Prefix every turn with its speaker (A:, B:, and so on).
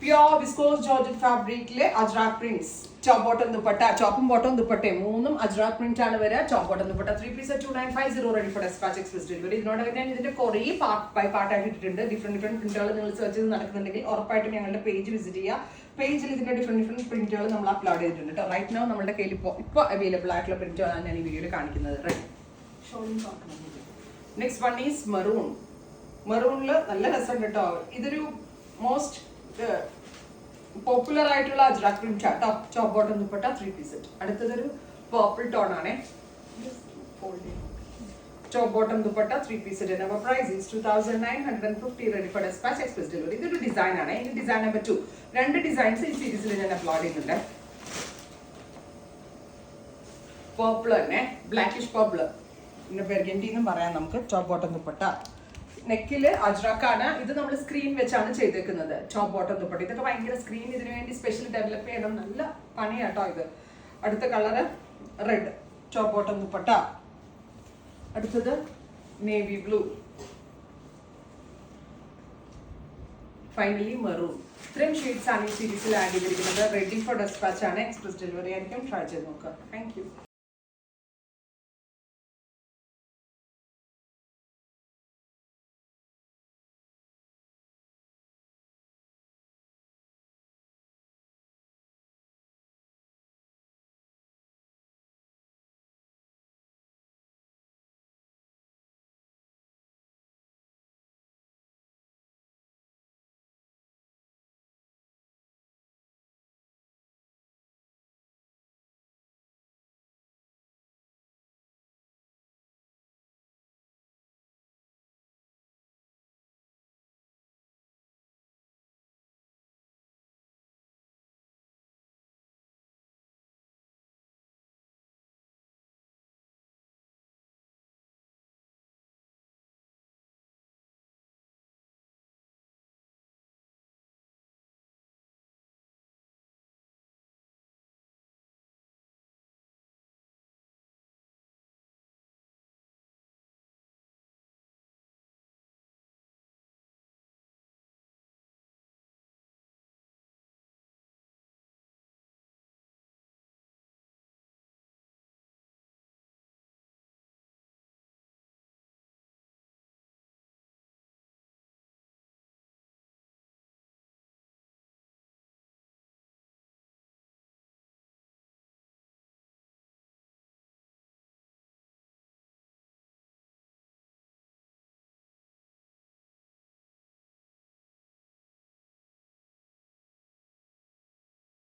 A: Pure viscose georgette ഫാബ്രിക്കിലെ ajrak prints top bottom dupatta ടോപ്പും bottom ദുപ്പട്ടെ മൂന്നും അജ്രാക് പ്രിന്റ് ആണ് വരിക. Top bottom dupatta 3 piece 2950 ready for despatch express delivery. ഇതിനോടൊക്കെ ഞാൻ ഇതിന്റെ കുറേ പാർട്ടായിട്ട് ഇട്ടിട്ടുണ്ട്. ഡിഫറെന്റ് പ്രിന്റുകൾ നിങ്ങൾ സെർച്ച് ചെയ്ത് നടക്കുന്നുണ്ടെങ്കിൽ ഉറപ്പായിട്ടും ഞങ്ങളുടെ പേജ് വിസിറ്റ് ചെയ്യുക. പേജിൽ ഇതിന്റെ ഡിഫറെന്റ് പ്രിന്റുകൾ നമ്മൾ അപ്ലോഡ് ചെയ്തിട്ടുണ്ട് കേട്ടോ. റൈറ്റ് നോ നമ്മുടെ കയ്യിൽ ഇപ്പോൾ അവൈലബിൾ ആയിട്ടുള്ള പ്രിന്റുകളാണ് ഞാൻ ഈ വീഡിയോയിൽ കാണിക്കുന്നത്. Next one is maroon. മെറൂണിൽ നല്ല രസമുണ്ട് കേട്ടോ. ഇതൊരു മോസ്റ്റ് പോപ്പുലർ ആയിട്ടുള്ള ajrak print top bottom dupatta 3 piece set. അടുത്തതൊരു പർപ്പിൾ ടോൺ ആണ്. Top bottom dupatta 3 piece set. അപ്പോൾ price is 2950 ready for despatch express delivery. ഇതൊരു ഡിസൈൻ ആണ്. ഇനി ഡിസൈൻ നമ്പർ 2. 2 ഡിസൈൻസ് ഈ സീരീസിൽ ഞാൻ അപ്ലോഡ് ചെയ്യുന്നുണ്ട്. പർപ്പിൾ തന്നെ, ബ്ലാക്കിഷ് പർപ്പിൾ, പിന്നെ ബെർഗൻഡി എന്നും പറയാം നമുക്ക്. ടോപ്പ് ബോട്ടം ദുപ്പട്ട നെക്കില് അജ്രാക്കാണ്. ഇത് നമ്മൾ സ്ക്രീൻ വെച്ചാണ് ചെയ്തേക്കുന്നത്. ടോപ്പ് ബോട്ടം ദുപ്പട്ട ഇതൊക്കെ ഭയങ്കര സ്ക്രീൻ ഇതിനു വേണ്ടി സ്പെഷ്യൽ ഡെവലപ്പ് ചെയ്യണം. നല്ല പണിയാട്ടോ ഇത്. അടുത്ത colour red top bottom dupatta. അടുത്തത് നേവി ബ്ലൂ. Finally maroon. ഇത്രയും ഷെയ്ഡ്സ് ആണ് ഈ സീരീസിൽ ആഡ് ചെയ്തിരിക്കുന്നത്. റെഡി ഫോർ ഡെസ്പാച്ച് ആണ്. എക്സ്പ്രസ് ഡെലിവറി ആയിരിക്കും. ട്രൈ ചെയ്ത് നോക്കുക. Thank you.